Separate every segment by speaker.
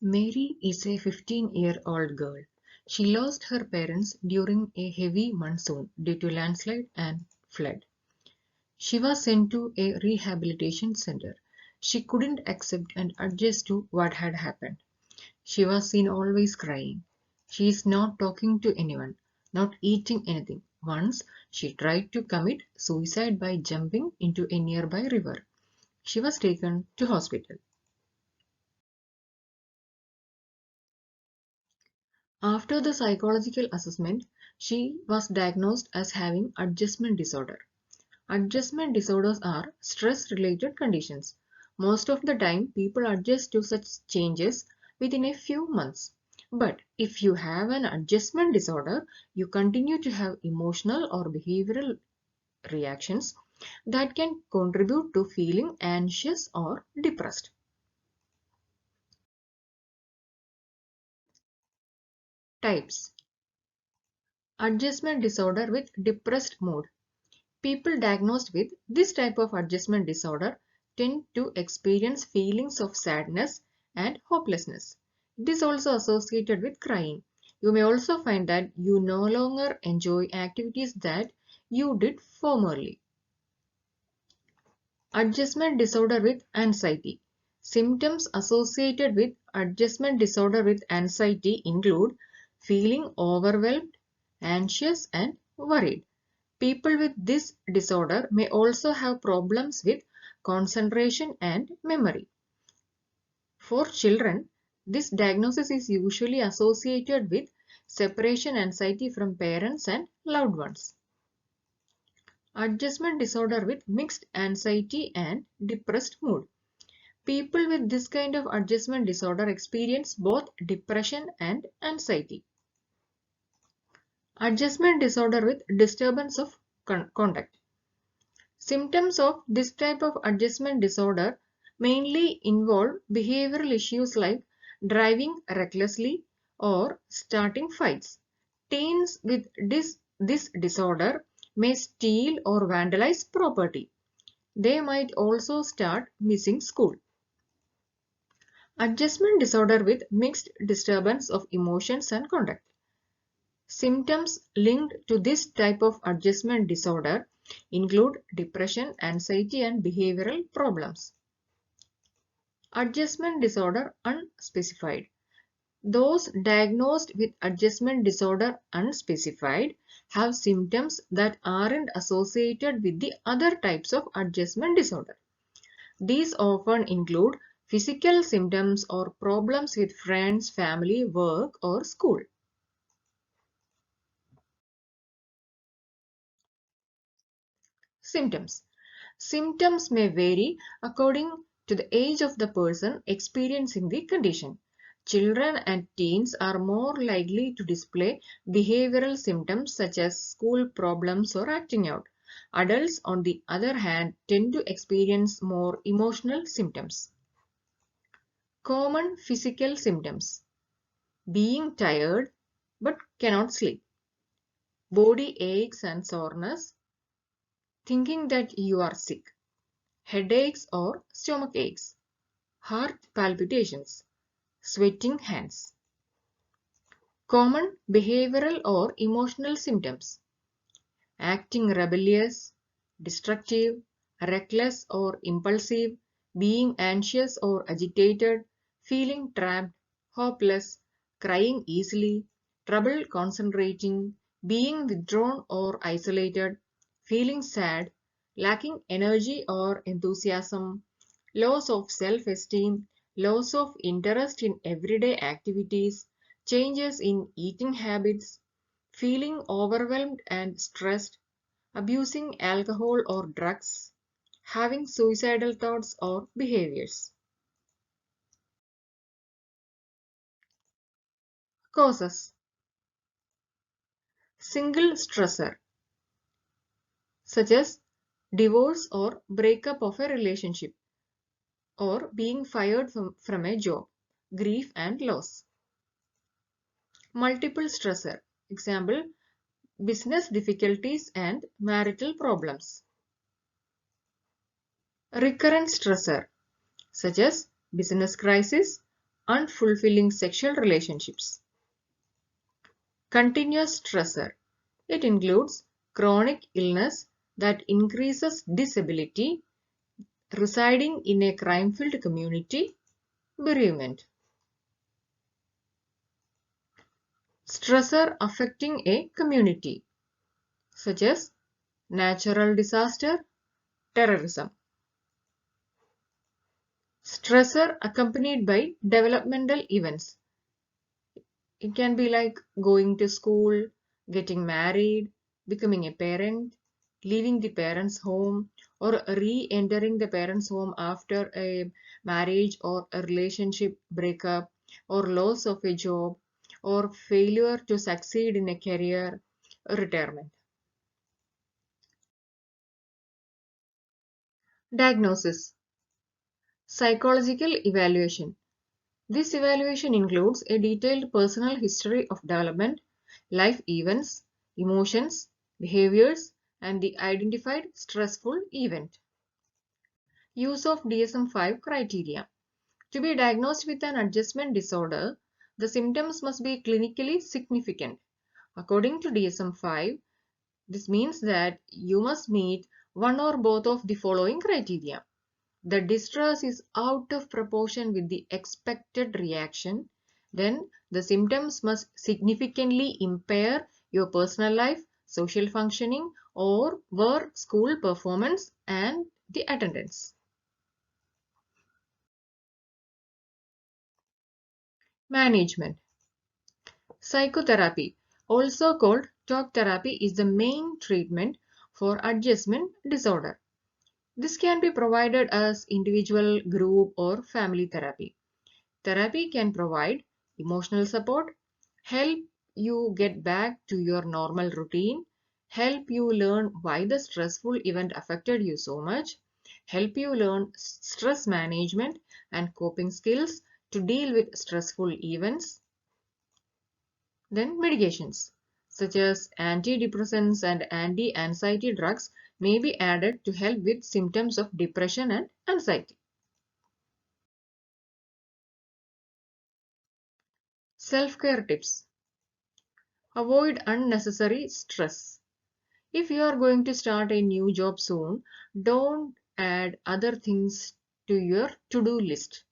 Speaker 1: Mary is a 15-year-old girl. She lost her parents during a heavy monsoon due to landslide and flood. She was sent to a rehabilitation center. She couldn't accept and adjust to what had happened. She was seen always crying. She is not talking to anyone, not eating anything. Once, she tried to commit suicide by jumping into a nearby river. She was taken to hospital. After the psychological assessment, she was diagnosed as having adjustment disorder. Adjustment disorders are stress-related conditions. Most of the time, people adjust to such changes within a few months. But if you have an adjustment disorder, you continue to have emotional or behavioral reactions that can contribute to feeling anxious or depressed. Types: adjustment disorder with depressed mood. People diagnosed with this type of adjustment disorder tend to experience feelings of sadness and hopelessness. It is also associated with crying. You may also find that you no longer enjoy activities that you did formerly. Adjustment disorder with anxiety. Symptoms associated with adjustment disorder with anxiety include feeling overwhelmed, anxious, and worried. People with this disorder may also have problems with concentration and memory. For children, this diagnosis is usually associated with separation anxiety from parents and loved ones. Adjustment disorder with mixed anxiety and depressed mood. People with this kind of adjustment disorder experience both depression and anxiety. Adjustment disorder with disturbance of conduct. Symptoms of this type of adjustment disorder mainly involve behavioral issues like driving recklessly or starting fights. Teens with this disorder may steal or vandalize property. They might also start missing school. Adjustment disorder with mixed disturbance of emotions and conduct. Symptoms linked to this type of adjustment disorder include depression, anxiety, and behavioral problems. Adjustment disorder unspecified. Those diagnosed with adjustment disorder unspecified have symptoms that aren't associated with the other types of adjustment disorder. These often include physical symptoms or problems with friends, family, work, or school. Symptoms. Symptoms may vary according to the age of the person experiencing the condition. Children and teens are more likely to display behavioral symptoms such as school problems or acting out. Adults, on the other hand, tend to experience more emotional symptoms. Common physical symptoms: being tired but cannot sleep, body aches and soreness, thinking that you are sick, headaches or stomach aches, heart palpitations, sweating hands. Common behavioral or emotional symptoms: acting rebellious, destructive, reckless or impulsive, being anxious or agitated, feeling trapped, hopeless, crying easily, trouble concentrating, being withdrawn or isolated, feeling sad, lacking energy or enthusiasm, loss of self-esteem, loss of interest in everyday activities, changes in eating habits, feeling overwhelmed and stressed, abusing alcohol or drugs, having suicidal thoughts or behaviors. Causes: single stressor, such as divorce or breakup of a relationship, or being fired from a job, grief and loss. Multiple stressor, example, business difficulties and marital problems. Recurrent stressor, such as business crisis, unfulfilling sexual relationships. Continuous stressor. It includes chronic illness that increases disability, residing in a crime-filled community, bereavement. Stressor affecting a community, such as natural disaster, terrorism. Stressor accompanied by developmental events. It can be like going to school, getting married, becoming a parent, leaving the parents' home, or re-entering the parents' home after a marriage or a relationship breakup, or loss of a job, or failure to succeed in a career, retirement. Diagnosis. Psychological evaluation. This evaluation includes a detailed personal history of development, life events, emotions, behaviors, and the identified stressful event. Use of DSM-5 criteria. To be diagnosed with an adjustment disorder, the symptoms must be clinically significant. According to DSM-5, this means that you must meet one or both of the following criteria. The distress is out of proportion with the expected reaction, then the symptoms must significantly impair your personal life, social functioning, or work, school performance, and the attendance. Management. Psychotherapy, also called talk therapy, is the main treatment for adjustment disorder. This can be provided as individual, group, or family therapy. Therapy can provide emotional support, help you get back to your normal routine, help you learn why the stressful event affected you so much, help you learn stress management and coping skills to deal with stressful events. Then medications such as antidepressants and anti-anxiety drugs may be added to help with symptoms of depression and anxiety. Self-care tips. Avoid unnecessary stress. If you are going to start a new job soon, don't add other things to your to-do list.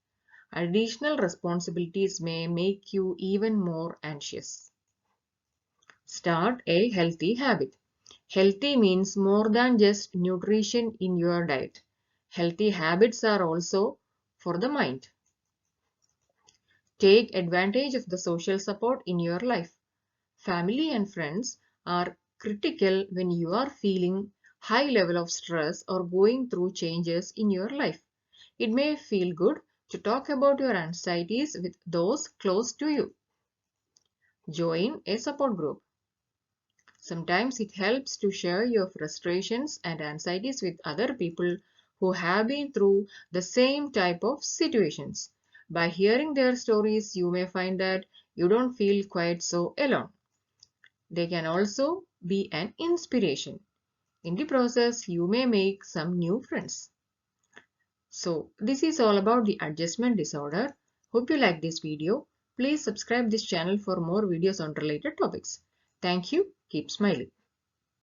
Speaker 1: Additional responsibilities may make you even more anxious. Start a healthy habit. Healthy means more than just nutrition in your diet. Healthy habits are also for the mind. Take advantage of the social support in your life. Family and friends are critical when you are feeling high level of stress or going through changes in your life. It may feel good to talk about your anxieties with those close to you. Join a support group. Sometimes it helps to share your frustrations and anxieties with other people who have been through the same type of situations. By hearing their stories, you may find that you don't feel quite so alone. They can also be an inspiration. In the process, you may make some new friends. So, this is all about the adjustment disorder. Hope you like this video. Please subscribe this channel for more videos on related topics. Thank you. Keep smiling.